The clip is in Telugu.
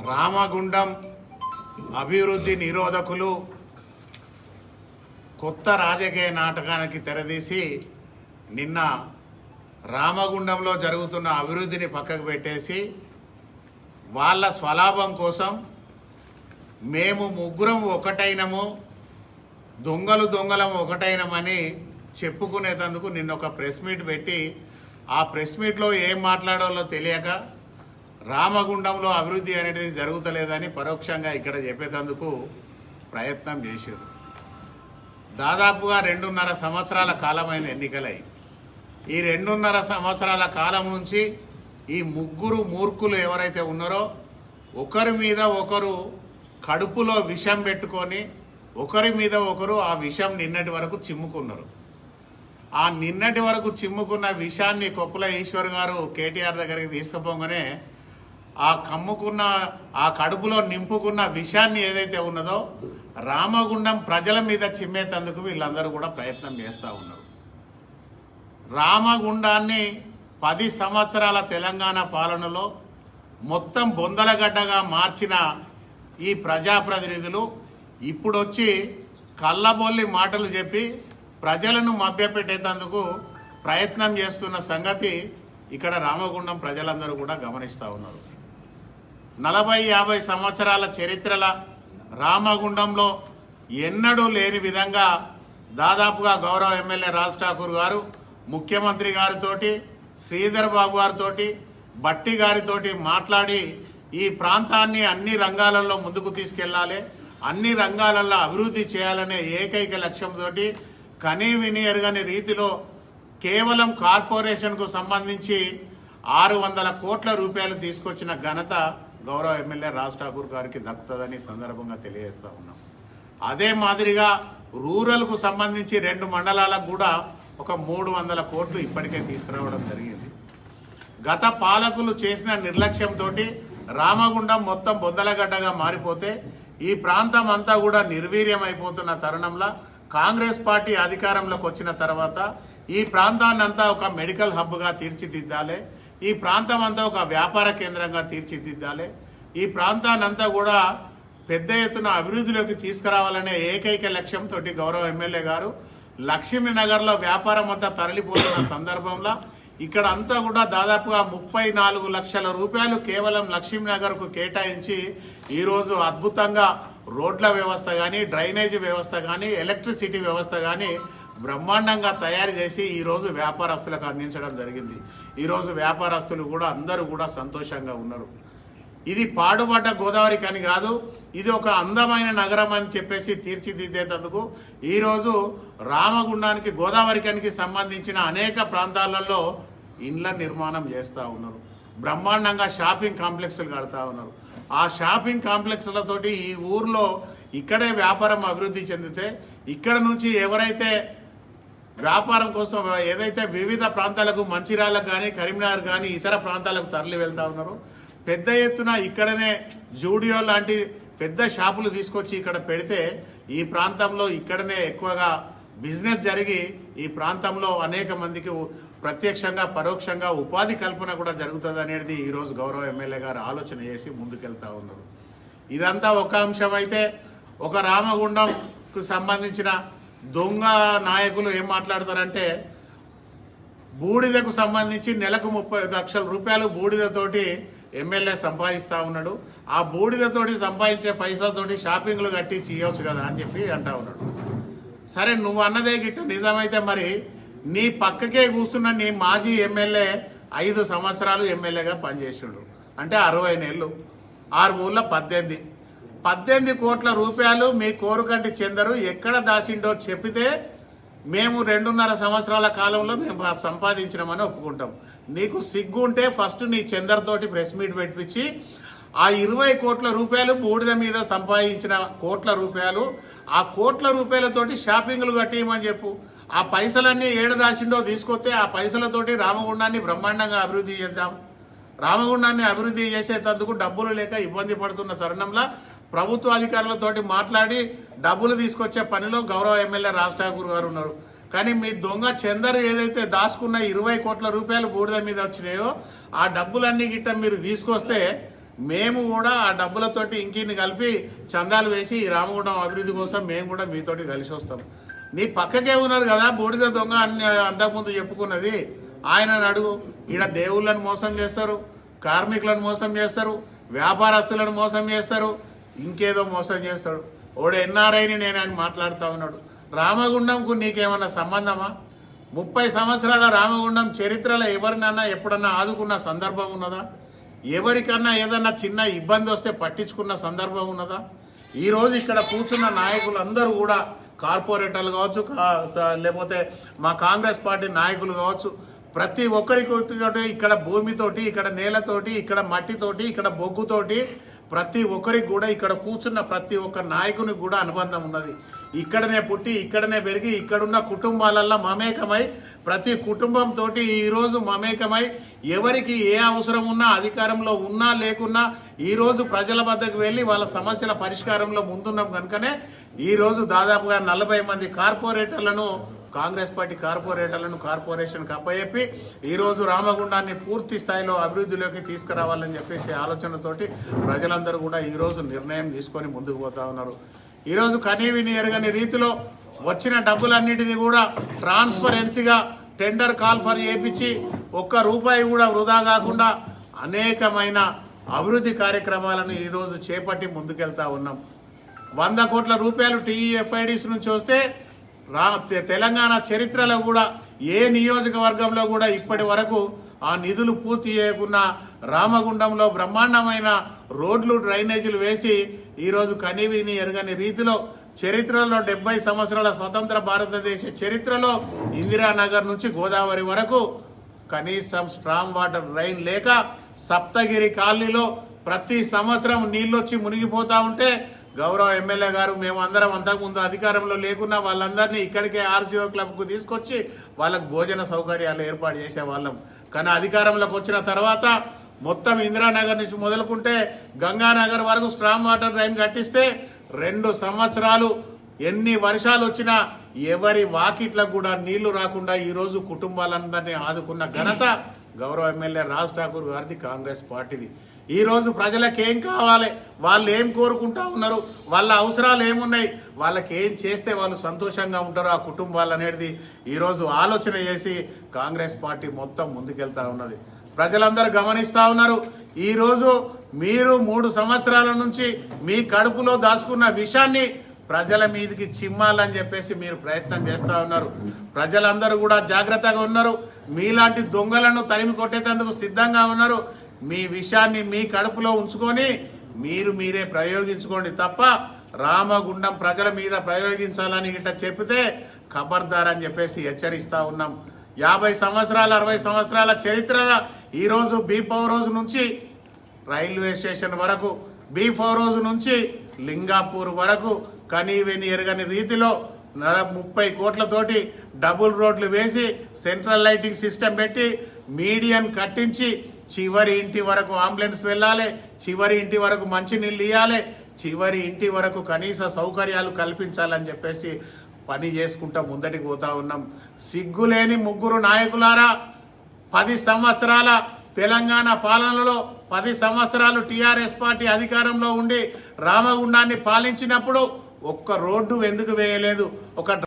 రామగుండం అభివృద్ధి నిరోధకులు కొత్త రాజకీయ నాటకానికి తెరదీసి నిన్న రామగుండంలో జరుగుతున్న అభివృద్ధిని పక్కకు పెట్టేసి వాళ్ళ స్వలాభం కోసం మేము ముగ్గురం ఒకటైనము, దొంగలం ఒకటైనమని చెప్పుకునేందుకు నిన్న ఒక ప్రెస్ మీట్ పెట్టి ఆ ప్రెస్ మీట్లో ఏం మాట్లాడాలో తెలియక రామగుండంలో అభివృద్ధి అనేది జరుగుతలేదని పరోక్షంగా ఇక్కడ చెప్పేందుకు ప్రయత్నం చేశారు. దాదాపుగా 2.5 సంవత్సరాల కాలమైన ఎన్నికలై ఈ 2.5 సంవత్సరాల కాలం నుంచి ఈ ముగ్గురు మూర్ఖులు ఎవరైతే ఉన్నారో ఒకరి మీద ఒకరు కడుపులో విషం పెట్టుకొని ఒకరి మీద ఒకరు ఆ విషం నిన్నటి వరకు చిమ్ముకున్నారు. ఆ నిన్నటి వరకు చిమ్ముకున్న విషాన్ని కొప్పుల ఈశ్వర్ గారు కేటీఆర్ దగ్గరికి తీసుకుపోగానే ఆ కడుపులో నింపుకున్న విషాన్ని ఏదైతే ఉన్నదో రామగుండం ప్రజల మీద చిమ్మేందుకు వీళ్ళందరూ కూడా ప్రయత్నం చేస్తూ ఉన్నారు. రామగుండాన్ని 10 సంవత్సరాల తెలంగాణ పాలనలో మొత్తం బొందలగడ్డగా మార్చిన ఈ ప్రజాప్రతినిధులు ఇప్పుడు వచ్చి కళ్ళబొల్లి మాటలు చెప్పి ప్రజలను మభ్యపెట్టేందుకు ప్రయత్నం చేస్తున్న సంగతి ఇక్కడ రామగుండం ప్రజలందరూ కూడా గమనిస్తూ ఉన్నారు. 40-50 సంవత్సరాల చరిత్రల రామగుండంలో ఎన్నడూ లేని విధంగా దాదాపుగా గౌరవ ఎమ్మెల్యే రాజ్ ఠాకూర్ గారు ముఖ్యమంత్రి గారితో, శ్రీధర్ బాబు గారితో, బట్టి గారితో మాట్లాడి ఈ ప్రాంతాన్ని అన్ని రంగాలలో ముందుకు తీసుకెళ్లాలి, అన్ని రంగాలలో అభివృద్ధి చేయాలనే ఏకైక లక్ష్యంతో కనీ విని ఎరగని రీతిలో కేవలం కార్పొరేషన్కు సంబంధించి 600 కోట్ల రూపాయలు తీసుకొచ్చిన ఘనత గౌరవ ఎమ్మెల్యే రాజ్ ఠాకూర్ గారికి దక్కుతుందని సందర్భంగా తెలియజేస్తూ ఉన్నాం. అదే మాదిరిగా రూరల్కు సంబంధించి 2 మండలాలకు కూడా ఒక 300 కోట్లు ఇప్పటికే తీసుకురావడం జరిగింది. గత పాలకులు చేసిన నిర్లక్ష్యంతో రామగుండం మొత్తం బొందలగడ్డగా మారిపోతే ఈ ప్రాంతం అంతా కూడా నిర్వీర్యమైపోతున్న తరుణంలో కాంగ్రెస్ పార్టీ అధికారంలోకి వచ్చిన తర్వాత ఈ ప్రాంతాన్ని అంతా ఒక మెడికల్ హబ్గా తీర్చిదిద్దాలి, ఈ ప్రాంతం అంతా ఒక వ్యాపార కేంద్రంగా తీర్చిదిద్దాలి, ఈ ప్రాంతాన్ని అంతా కూడా పెద్ద ఎత్తున అభివృద్ధిలోకి తీసుకురావాలనే ఏకైక లక్ష్యంతో గౌరవ ఎమ్మెల్యే గారు లక్ష్మీనగర్లో వ్యాపారం అంతా తరలిపోతున్న సందర్భంలో ఇక్కడ అంతా కూడా దాదాపుగా 34 లక్షల రూపాయలు కేవలం లక్ష్మీనగర్కు కేటాయించి ఈరోజు అద్భుతంగా రోడ్ల వ్యవస్థ కానీ, డ్రైనేజీ వ్యవస్థ కానీ, ఎలక్ట్రిసిటీ వ్యవస్థ కానీ బ్రహ్మాండంగా తయారు చేసి ఈరోజు వ్యాపారస్తులకు అందించడం జరిగింది. ఈరోజు వ్యాపారస్తులు కూడా అందరూ కూడా సంతోషంగా ఉన్నారు. ఇది పాడుపడ్డ గోదావరికి అని కాదు, ఇది ఒక అందమైన నగరం అని చెప్పేసి తీర్చిదిద్దేందుకు ఈరోజు రామగుండానికి గోదావరికానికి సంబంధించిన అనేక ప్రాంతాలలో ఇండ్ల నిర్మాణం చేస్తూ ఉన్నారు. బ్రహ్మాండంగా షాపింగ్ కాంప్లెక్స్లు కడతా ఉన్నారు. ఆ షాపింగ్ కాంప్లెక్స్లతోటి ఈ ఊర్లో ఇక్కడే వ్యాపారం అభివృద్ధి చెందితే ఇక్కడ నుంచి ఎవరైతే వ్యాపారం కోసం ఏదైతే వివిధ ప్రాంతాలకు మంచిర్యాలకు కానీ, కరీంనగర్ కానీ ఇతర ప్రాంతాలకు తరలి వెళ్తూ ఉన్నారో పెద్ద ఎత్తున ఇక్కడనే జూడియో లాంటి పెద్ద షాపులు తీసుకొచ్చి ఇక్కడ పెడితే ఈ ప్రాంతంలో ఇక్కడనే ఎక్కువగా బిజినెస్ జరిగి ఈ ప్రాంతంలో అనేక మందికి ప్రత్యక్షంగా పరోక్షంగా ఉపాధి కల్పన కూడా జరుగుతుంది అనేది ఈరోజు గౌరవ ఎమ్మెల్యే గారు ఆలోచన చేసి ముందుకెళ్తా ఉన్నారు. ఇదంతా ఒక అంశం అయితే, ఒక రామగుండంకు సంబంధించిన దొంగ నాయకులు ఏం మాట్లాడతారంటే బూడిదకు సంబంధించి నెలకు 30 లక్షల రూపాయలు బూడిదతోటి ఎమ్మెల్యే సంపాదిస్తూ ఉన్నాడు, ఆ బూడిదతోటి సంపాదించే పైసలతోటి షాపింగ్లు కట్టి చేయవచ్చు కదా అని చెప్పి అంటా ఉన్నాడు. సరే, నువ్వు అన్నదే గిట్ట నిజమైతే మరి నీ పక్కకే కూర్చున్న నీ మాజీ ఎమ్మెల్యే 5 సంవత్సరాలు ఎమ్మెల్యేగా పనిచేసిండు అంటే 60 నెలలు, 6 మూల 18 కోట్ల రూపాయలు మీ కోరుకంటి చెందరు ఎక్కడ దాచిండో చెప్పితే మేము 2.5 సంవత్సరాల కాలంలో మేము సంపాదించినామని ఒప్పుకుంటాం. నీకు సిగ్గు ఉంటే ఫస్ట్ నీ చందర్తోటి ప్రెస్ మీట్ పెట్టించి ఆ 20 కోట్ల రూపాయలు బూడిద మీద సంపాదించిన కోట్ల రూపాయలు, ఆ కోట్ల రూపాయలతోటి షాపింగ్లు కట్టేయమని చెప్పు. ఆ పైసలన్నీ ఏడు దాచిండో తీసుకొస్తే ఆ పైసలతోటి రామగుండాన్ని బ్రహ్మాండంగా అభివృద్ధి చేద్దాం. రామగుండాన్ని అభివృద్ధి చేసేందుకు డబ్బులు లేక ఇబ్బంది పడుతున్న తరుణంలో ప్రభుత్వ అధికారులతోటి మాట్లాడి డబ్బులు తీసుకొచ్చే పనిలో గౌరవ ఎమ్మెల్యే రాజ్ ఠాకూర్ గారు ఉన్నారు. కానీ మీ దొంగ చందర్ ఏదైతే దాచుకున్న 20 కోట్ల రూపాయలు బూడిద మీద వచ్చినాయో ఆ డబ్బులన్నీ గిట్ట మీరు తీసుకొస్తే మేము కూడా ఆ డబ్బులతోటి ఇంకిన్ని కలిపి చందాలు వేసి ఈ రామగుండం అభివృద్ధి కోసం మేము కూడా మీతోటి కలిసి వస్తాం. నీ పక్కకే ఉన్నారు కదా బూడిద దొంగ అని అంతకుముందు చెప్పుకున్నది, ఆయనను అడుగు. ఈడ దేవుళ్ళని మోసం చేస్తారు, కార్మికులను మోసం చేస్తారు, వ్యాపారస్తులను మోసం చేస్తారు, ఇంకేదో మోసం చేస్తాడు. ఓడు ఎన్ఆర్ఐని నేను ఆయన మాట్లాడుతూ ఉన్నాడు. రామగుండంకు నీకేమన్నా సంబంధమా? 30 సంవత్సరాల రామగుండం చరిత్రలో ఎవరినన్నా ఎప్పుడన్నా ఆదుకున్న సందర్భం ఉన్నదా? ఎవరికన్నా ఏదన్నా చిన్న ఇబ్బంది వస్తే పట్టించుకున్న సందర్భం ఉన్నదా? ఈరోజు ఇక్కడ కూర్చున్న నాయకులు అందరూ కూడా కార్పొరేటర్లు కావచ్చు, లేకపోతే మా కాంగ్రెస్ పార్టీ నాయకులు కావచ్చు, ప్రతి ఒక్కరికి ఇక్కడ భూమితోటి, ఇక్కడ నేలతోటి, ఇక్కడ మట్టితోటి, ఇక్కడ బొగ్గుతోటి ప్రతి ఒక్కరికి కూడా ఇక్కడ కూర్చున్న ప్రతి ఒక్క నాయకునికి కూడా అనుబంధం ఉన్నది. ఇక్కడనే పుట్టి ఇక్కడనే పెరిగి ఇక్కడున్న కుటుంబాలల్లో మమేకమై ప్రతి కుటుంబంతో ఈరోజు మమేకమై ఎవరికి ఏ అవసరం ఉన్నా అధికారంలో ఉన్నా లేకున్నా ఈరోజు ప్రజల వద్దకు వెళ్ళి వాళ్ళ సమస్యల పరిష్కారంలో ముందున్నాం కనుకనే ఈరోజు దాదాపుగా 40 మంది కార్పొరేటర్లను కాంగ్రెస్ పార్టీ కార్పొరేషన్కి అప్పచెప్పి ఈరోజు రామగుండాన్ని పూర్తి స్థాయిలో అభివృద్ధిలోకి తీసుకురావాలని చెప్పేసి ఆలోచనతోటి ప్రజలందరూ కూడా ఈరోజు నిర్ణయం తీసుకొని ముందుకు పోతా ఉన్నారు. ఈరోజు కనీవిని ఎరగని రీతిలో వచ్చిన డబ్బులన్నిటినీ కూడా ట్రాన్స్పరెన్సీగా టెండర్ కాల్ ఫర్ చేయించి ఒక్క రూపాయి కూడా వృధా కాకుండా అనేకమైన అభివృద్ధి కార్యక్రమాలను ఈరోజు చేపట్టి ముందుకెళ్తా ఉన్నాం. 100 కోట్ల రూపాయలు టీఈఎఫ్ఐడిస్ నుంచి వస్తే తెలంగాణ చరిత్రలో కూడా ఏ నియోజకవర్గంలో కూడా ఇప్పటి వరకు ఆ నిధులు పూర్తి చేయకున్న రామగుండంలో బ్రహ్మాండమైన రోడ్లు డ్రైనేజీలు వేసి ఈరోజు కనీవిని ఎరగని రీతిలో చరిత్రలో 70 సంవత్సరాల స్వతంత్ర భారతదేశ చరిత్రలో ఇందిరానగర్ నుంచి గోదావరి వరకు కనీసం స్ట్రాంగ్ వాటర్ డ్రైన్ లేక సప్తగిరి కాలనీలో ప్రతి సంవత్సరం నీళ్ళొచ్చి మునిగిపోతా ఉంటే గౌరవ ఎమ్మెల్యే గారు మేము అందరం అంతకుముందు అధికారంలో లేకున్నా వాళ్ళందరినీ ఇక్కడికే ఆర్సీఓ క్లబ్కు తీసుకొచ్చి వాళ్ళకు భోజన సౌకర్యాలు ఏర్పాటు చేసేవాళ్ళం. కానీ అధికారంలోకి వచ్చిన తర్వాత మొత్తం ఇందిరానగర్ నుంచి మొదలుకుంటే గంగానగర్ వరకు స్ట్రాంగ్ వాటర్ డ్రైన్ కట్టిస్తే 2 సంవత్సరాలు ఎన్ని వర్షాలు వచ్చినా ఎవరి వాకిట్లకు కూడా నీళ్లు రాకుండా ఈరోజు కుటుంబాలందరినీ ఆదుకున్న ఘనత గౌరవ ఎమ్మెల్యే రాజ్ ఠాకూర్ గారిది, కాంగ్రెస్ పార్టీది. ఈరోజు ప్రజలకు ఏం కావాలి, వాళ్ళు ఏం కోరుకుంటా ఉన్నారు, వాళ్ళ అవసరాలు ఏమున్నాయి, వాళ్ళకి ఏం చేస్తే వాళ్ళు సంతోషంగా ఉంటారో ఆ కుటుంబాలు అనేది ఈరోజు ఆలోచన చేసి కాంగ్రెస్ పార్టీ మొత్తం ముందుకెళ్తా ఉన్నది. ప్రజలందరూ గమనిస్తూ ఉన్నారు. ఈరోజు మీరు 3 సంవత్సరాల నుంచి మీ కడుపులో దాచుకున్న విషయాన్ని ప్రజల మీదకి చిమ్మాలని చెప్పేసి మీరు ప్రయత్నం చేస్తూ ఉన్నారు. ప్రజలందరూ కూడా జాగ్రత్తగా ఉన్నారు. మీలాంటి దొంగలను తరిమి కొట్టేందుకు సిద్ధంగా ఉన్నారు. మీ విషయాన్ని మీ కడుపులో ఉంచుకొని మీరే ప్రయోగించుకోండి తప్ప రామగుండం ప్రజల మీద ప్రయోగించాలని గిట్ట చెప్తే ఖబర్దార్ అని చెప్పేసి హెచ్చరిస్తూ ఉన్నాం. 50 సంవత్సరాల 60 సంవత్సరాల చరిత్ర ఈరోజు బీపౌ రోజు నుంచి రైల్వే స్టేషన్ వరకు, బీపౌ రోజు నుంచి లింగాపూర్ వరకు కనీవిని ఎరగని రీతిలో 30 కోట్లతోటి డబుల్ రోడ్లు వేసి సెంట్రల్ లైటింగ్ సిస్టమ్ పెట్టి మీడియన్ కట్టించి చివరి ఇంటి వరకు అంబులెన్స్ వెళ్ళాలి, చివరి ఇంటి వరకు మంచినీళ్ళు ఇవ్వాలి, చివరి ఇంటి వరకు కనీస సౌకర్యాలు కల్పించాలని చెప్పేసి పని చేసుకుంటా ముందటికి పోతా ఉన్నాం. సిగ్గులేని 3 నాయకులారా, 10 సంవత్సరాల తెలంగాణ పాలనలో 10 సంవత్సరాలు టీఆర్ఎస్ పార్టీ అధికారంలో ఉండి రామగుండాన్ని పాలించినప్పుడు ఒక్క రోడ్డు ఎందుకు వేయలేదు? ఒక